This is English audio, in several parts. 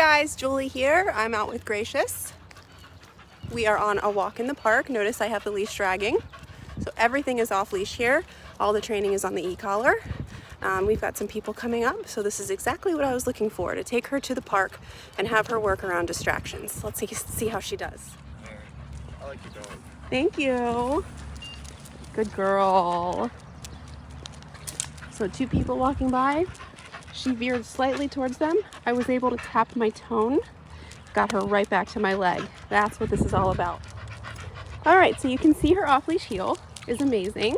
guys, Julie here. I'm out with Gracious. We are on a walk in the park. Notice I have the leash dragging. So everything is off leash here. All the training is on the e-collar. We've got some people coming up, so this is exactly what I was looking for, to take her to the park and have her work around distractions. Let's see how she does. I like you going. Thank you. Good girl. So 2 people walking by. She veered slightly towards them. I was able to tap my tone, got her right back to my leg. That's what this is all about. All right, so you can see her off-leash heel is amazing.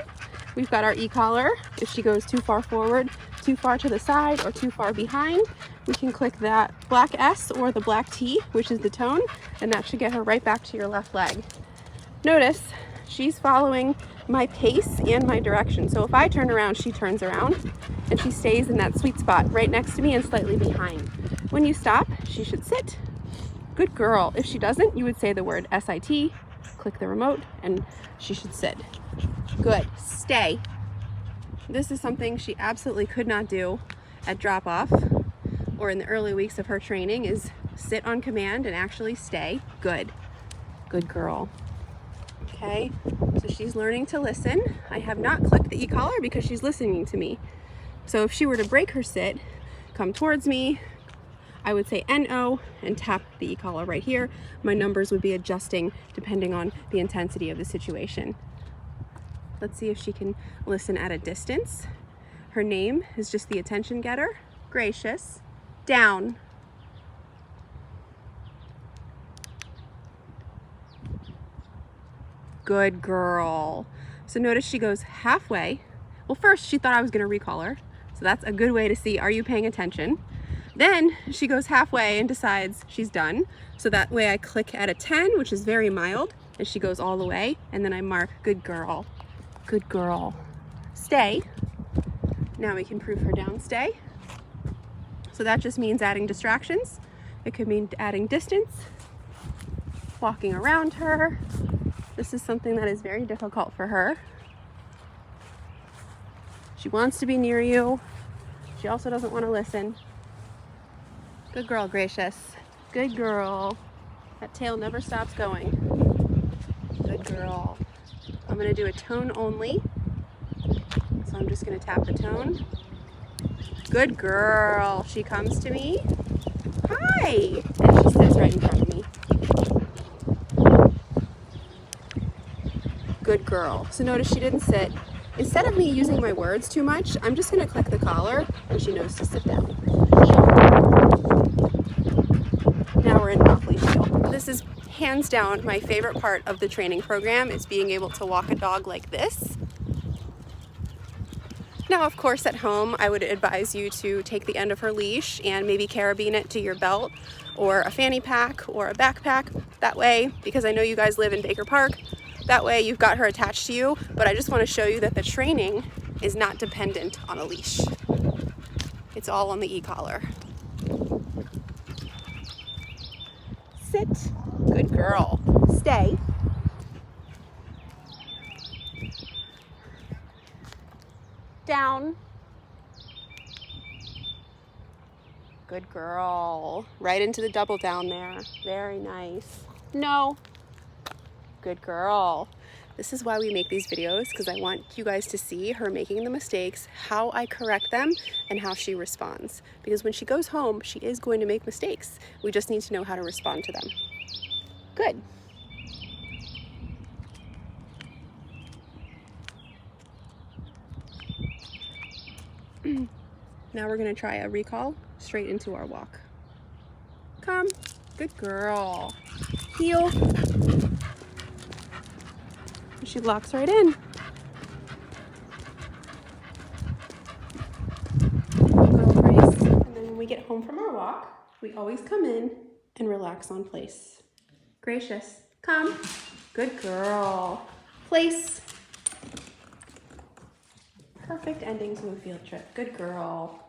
We've got our e-collar. If she goes too far forward, too far to the side, or too far behind, we can click that black S or the black T, which is the tone, and that should get her right back to your left leg. Notice she's following my pace and my direction. So if I turn around, she turns around, and she stays in that sweet spot right next to me and slightly behind. When you stop, she should sit. Good girl. If she doesn't, you would say the word SIT, click the remote, and she should sit. Good. Stay. This is something she absolutely could not do at drop-off or in the early weeks of her training, is sit on command and actually stay. Good. Good girl. Okay, so she's learning to listen. I have not clicked the e-collar because she's listening to me. So if she were to break her sit, come towards me, I would say NO and tap the e-collar right here. My numbers would be adjusting depending on the intensity of the situation. Let's see if she can listen at a distance. Her name is just the attention getter. Gracious. Down. Good girl. So notice she goes halfway. Well, first she thought I was going to recall her. So that's a good way to see, are you paying attention? Then she goes halfway and decides she's done. So that way I click at a 10, which is very mild, and she goes all the way. And then I mark, good girl. Good girl. Stay. Now we can prove her down, stay. So that just means adding distractions. It could mean adding distance, walking around her. This is something that is very difficult for her. She wants to be near you. She also doesn't want to listen. Good girl, Gracious. Good girl. That tail never stops going. Good girl. I'm going to do a tone only. So I'm just going to tap the tone. Good girl. She comes to me. Hi. And she sits right in front of me. Good girl. So notice she didn't sit. Instead of me using my words too much, I'm just going to click the collar and she knows to sit down. Now we're in off-leash heel. This is hands down my favorite part of the training program, is being able to walk a dog like this. Now, of course, at home, I would advise you to take the end of her leash and maybe carabine it to your belt or a fanny pack or a backpack. That way, because I know you guys live in Baker Park, that way you've got her attached to you, but I just want to show you that the training is not dependent on a leash. It's all on the e-collar. Sit. Good girl. Stay. Down. Good girl. Right into the double down there. Very nice. No. Good girl. This is why we make these videos, because I want you guys to see her making the mistakes, how I correct them, and how she responds. Because when she goes home, she is going to make mistakes. We just need to know how to respond to them. Good. Now we're going to try a recall straight into our walk. Come. Good girl. Heel. She locks right in. Girl brace. And then when we get home from our walk, we always come in and relax on place. Gracious. Come. Good girl. Place. Perfect ending to a field trip. Good girl.